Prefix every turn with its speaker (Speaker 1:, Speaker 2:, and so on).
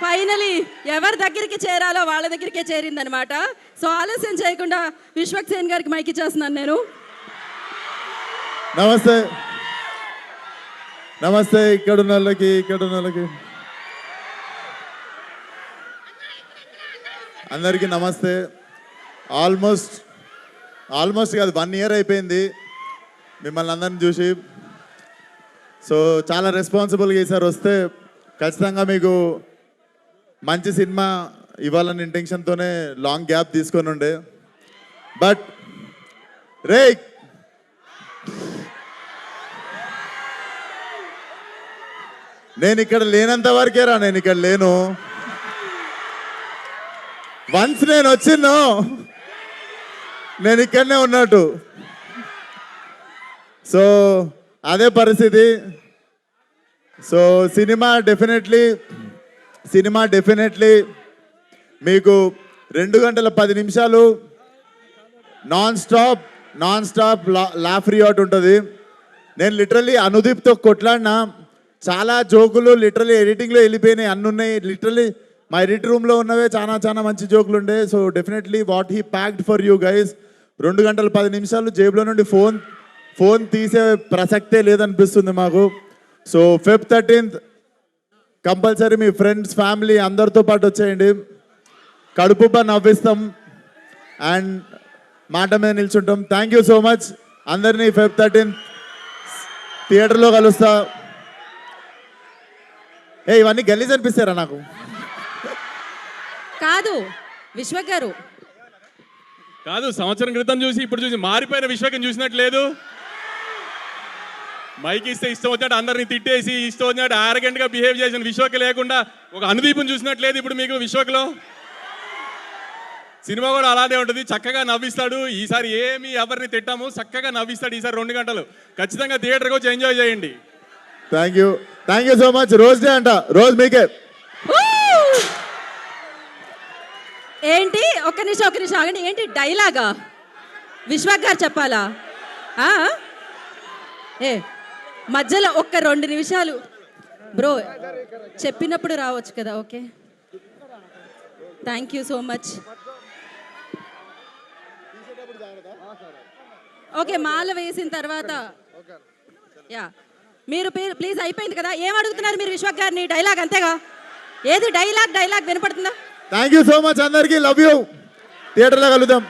Speaker 1: Finally ఎవరి దగ్గరికి చేరాలో వాళ్ళ దగ్గరికే చేరిందనమాట. సో ఆలస్యం చేయకుండా విశ్వక్ సేన్ గారికి మైక్ ఇచ్చేస్తున్నాను నేను.
Speaker 2: నమస్తే నమస్తే. ఇక్కడున్న వాళ్ళకి అందరికీ నమస్తే. ఆల్మోస్ట్ కాదు 1 year అయిపోయింది మిమ్మల్ని అందరిని చూసి. సో చాలా రెస్పాన్సిబుల్గా ఈసారి వస్తే ఖచ్చితంగా మీకు మంచి సినిమా ఇవ్వాలని ఇంటెన్షన్తోనే లాంగ్ గ్యాప్ తీసుకొని ఉండే. బట్ రే నేను ఇక్కడ లేనంత వరకేరా, నేను ఇక్కడ లేను. వన్స్ నేను వచ్చిందో నేను ఇక్కడనే ఉన్నట్టు. సో అదే పరిస్థితి. సో సినిమా డెఫినెట్లీ మీకు 2 గంటల 10 నిమిషాలు నాన్ స్టాప్ లాఫ్ రియాట్ ఉంటుంది. నేను లిటరల్లీ అనుదీప్తో కొట్లాడినా, చాలా జోకులు లిటరల్లీ ఎడిటింగ్లో వెళ్ళిపోయినాయి, అన్నీ ఉన్నాయి. లిటరల్లీ మా ఎడిట్ రూమ్లో ఉన్నవే చాలా మంచి జోకులు ఉండే. So definitely what he packed for you guys. 2 గంటల 10 నిమిషాలు జేబులో నుండి ఫోన్ తీసే ప్రసక్తే లేదనిపిస్తుంది మాకు. సో Feb 13th కంపల్సరీ మీ ఫ్రెండ్స్, ఫ్యామిలీ అందరితో పాటు వచ్చేయండి. కడుపుబ్బ నవ్విస్తాం అండ్ మాట మీద నిల్చుంటాం. Thank you so much. అందరినీ Feb 13th థియేటర్లో కలుస్తా. ఇవన్నీ గలీజ్ అనిపిస్తారా నాకు?
Speaker 1: కాదు విశ్వక్ గారు,
Speaker 3: కాదు సంవత్సరం క్రితం చూసి ఇప్పుడు చూసి మారిపోయిన విశ్వకం చూసినట్టు లేదు. మైక్ ఇస్తే ఇష్టం వచ్చినట్టు అందరినీ తిట్టేసి ఇష్టం వచ్చినట్టు ఆరగెంట్గా బిహేవ్ చేసిన విశ్వక్ లేకుండా ఒక అనుదీపం చూసినట్లేదు ఇప్పుడు మీకు విశ్వక్లో. సినిమా కూడా అలానే ఉంటుంది, చక్కగా నవ్విస్తాడు. ఈసారి ఏమి ఎవరిని తిట్టాము, చక్కగా నవ్విస్తాడు ఈసారి 2 గంటలు. ఖచ్చితంగా థియేటర్కి వచ్చి ఎంజాయ్ చేయండి.
Speaker 2: Thank you so much. Rose day అంట, రోజ్ మీకే.
Speaker 1: ఏంటి ఒక్క నిమిషం ఆగండి. ఏంటి డైలాగా విశ్వక్ గారు చెప్పాలా? మధ్యలో ఒక్క 2 నిమిషాలు బ్రో చెప్పినప్పుడు రావచ్చు కదా. Okay, thank you so much. Okay, మాల వేసిన తర్వాత మీరు ప్లీజ్ అయిపోయింది కదా. ఏం అడుగుతున్నారు మీరు విశ్వక్ గారిని? డైలాగ్ అంతేగా? ఏది డైలాగ్ వినపడుతుందా?
Speaker 2: థ్యాంక్ యూ సో మచ్ అందరికీ. Love you. థియేటర్లో కలుద్దాం.